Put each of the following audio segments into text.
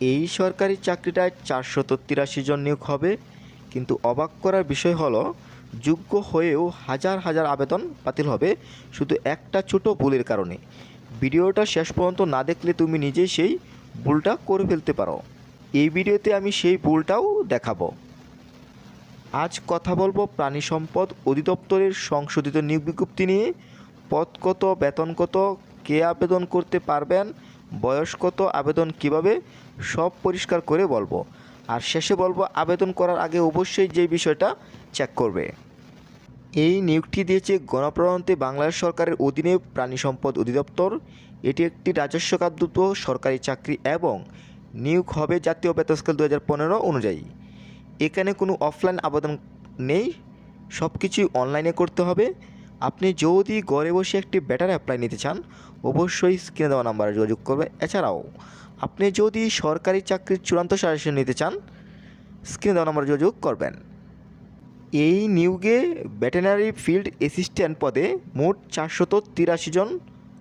এই সরকারি চাকরিটায় 483 জন নিয়োগ হবে, কিন্তু অবাক করার বিষয় হলো যোগ্য হয়েও হাজার হাজার আবেদন বাতিল হবে শুধু একটা ছোট ভুলের কারণে। ভিডিওটা শেষ পর্যন্ত না দেখলে তুমি নিজেই সেই ভুলটা করে ফেলতে পারো। এই ভিডিওতে আমি সেই ভুলটাও দেখাবো। আজ কথা বলবো প্রাণী সম্পদ অধিদপ্তরের সংশোধিত নিয়োগ বিজ্ঞপ্তি নিয়ে। পদ কত, বেতন কত, কে আবেদন করতে পারবেন, বয়স কত, আবেদন কিভাবে, সব পরিষ্কার করে বলবো। আর শেষে বলবো আবেদন করার আগে অবশ্যই যে বিষয়টা চেক করবে। এই নিয়োগটি দিয়েছে গণপ্রজাতন্ত্রী বাংলাদেশ সরকারের অধীনে প্রাণী সম্পদ অধিদপ্তর। এটি একটি রাজস্ব খাতভুক্ত সরকারি চাকরি এবং নিয়োগ হবে জাতীয় বেতন স্কেল 2015 অনুযায়ী। এখানে কোনো অফলাইন আবেদন নেই, সব কিছুই অনলাইনে করতে হবে। আপনি যদি ঘরে বসে একটি বেটার অ্যাপ্লাই নিতে চান অবশ্যই স্ক্রিনে দেওয়া নাম্বারে যোগাযোগ করবে। এছাড়াও আপনি যদি সরকারি চাকরির চূড়ান্ত সাজেশন নিতে চান স্ক্রিনে দেওয়া নাম্বারে যোগাযোগ করবেন। এই নিয়োগে ভেটেরিনারি ফিল্ড অ্যাসিস্ট্যান্ট পদে মোট 483 জন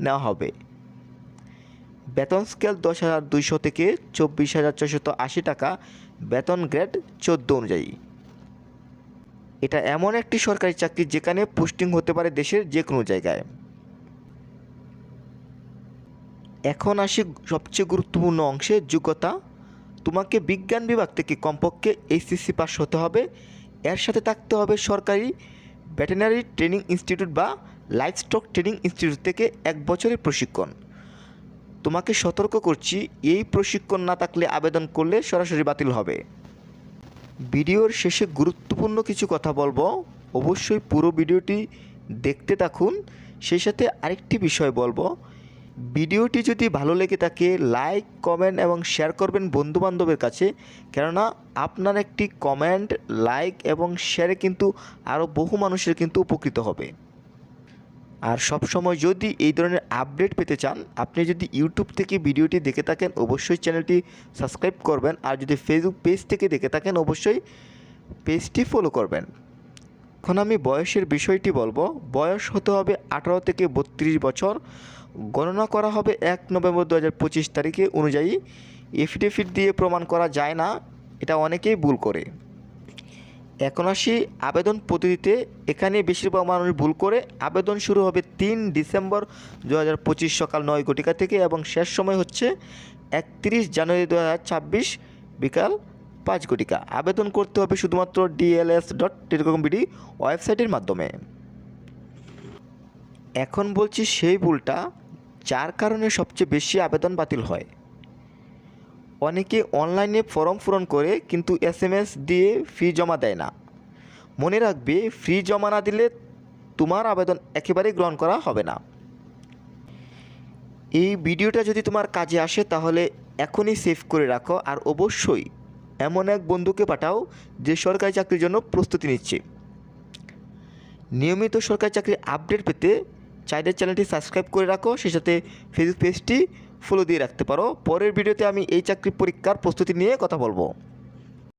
নেওয়া হবে। বেতন স্কেল 10,200 থেকে 24,480 টাকা, বেতন গ্রেড 14 অনুযায়ী। এটা এমন একটি সরকারি চাকরি যেখানে পোস্টিং হতে পারে দেশের যে কোনো জায়গায়। এখন আসি সবচেয়ে গুরুত্বপূর্ণ অংশে, যোগ্যতা। তোমাকে বিজ্ঞান বিভাগ থেকে কমপক্ষে এইচএসসি পাস হতে হবে। এর সাথে থাকতে হবে সরকারি ভেটেরিনারি ট্রেনিং ইনস্টিটিউট বা লাইভস্টক ট্রেনিং ইনস্টিটিউট থেকে 1 বছরের প্রশিক্ষণ। তোমাকে সতর্ক করছি, এই প্রশিক্ষণ না থাকলে আবেদন করলে সরাসরি বাতিল হবে। ভিডিওর শেষে গুরুত্বপূর্ণ কিছু কথা বলবো, অবশ্যই পুরো ভিডিওটি দেখতে থাকুন। সেই সাথে আরেকটি বিষয় বলবো, ভিডিওটি যদি ভালো লেগে থাকে লাইক, কমেন্ট এবং শেয়ার করবেন বন্ধুবান্ধবের কাছে, কেননা আপনার একটি কমেন্ট, লাইক এবং শেয়ারে কিন্তু আরও বহু মানুষের কিন্তু উপকৃত হবে। আর সব সময় যদি এই ধরনের আপডেট পেতে চান, আপনি যদি ইউটিউব থেকে ভিডিওটি দেখে থাকেন অবশ্যই চ্যানেলটি সাবস্ক্রাইব করবেন। আর যদি ফেসবুক পেজ থেকে দেখে থাকেন অবশ্যই পেজটি ফলো করবেন। এখন আমি বয়সের বিষয়টি বলবো। বয়স হতে হবে 18 থেকে 32 বছর। গণনা করা হবে 1 নভেম্বর 2025 তারিখে অনুযায়ী। এফিডেভিট দিয়ে প্রমাণ করা যায় না, এটা অনেকেই ভুল করে। এখন আসি আবেদন পদ্ধতিতে। এখানে বেশিরভাগ মানুষ ভুল করে। আবেদন শুরু হবে 3 ডিসেম্বর 2025 সকাল 9 ঘটিকা থেকে এবং শেষ সময় হচ্ছে 31 জানুয়ারি 2026 বিকাল 5 ঘটিকা। আবেদন করতে হবে শুধুমাত্র dls.telecom.bd ওয়েবসাইটের মাধ্যমে। এখন বলছি সেই ভুলটা যার কারণে সবচেয়ে বেশি আবেদন বাতিল হয়। অনেকে অনলাইনে ফর্ম পূরণ করে কিন্তু SMS দিয়ে ফি জমা দেয় না। মনে রাখবে, ফি জমা না দিলে তোমার আবেদন একেবারেই গ্রহণ করা হবে না। এই ভিডিওটা যদি তোমার কাজে আসে তাহলে এখনই সেভ করে রাখো। আর অবশ্যই এমন এক বন্ধুকে পাঠাও যে সরকারি চাকরির জন্য প্রস্তুতি নিচ্ছে। নিয়মিত সরকারি চাকরির আপডেট পেতে চাইলে চ্যানেলটি সাবস্ক্রাইব করে রাখো, সেই সাথে ফেসবুক পেজটি ফলো দিয়ে রাখতে পারো। পরের ভিডিওতে আমি এই চাকরি পরীক্ষার প্রস্তুতি নিয়ে কথা বলবো।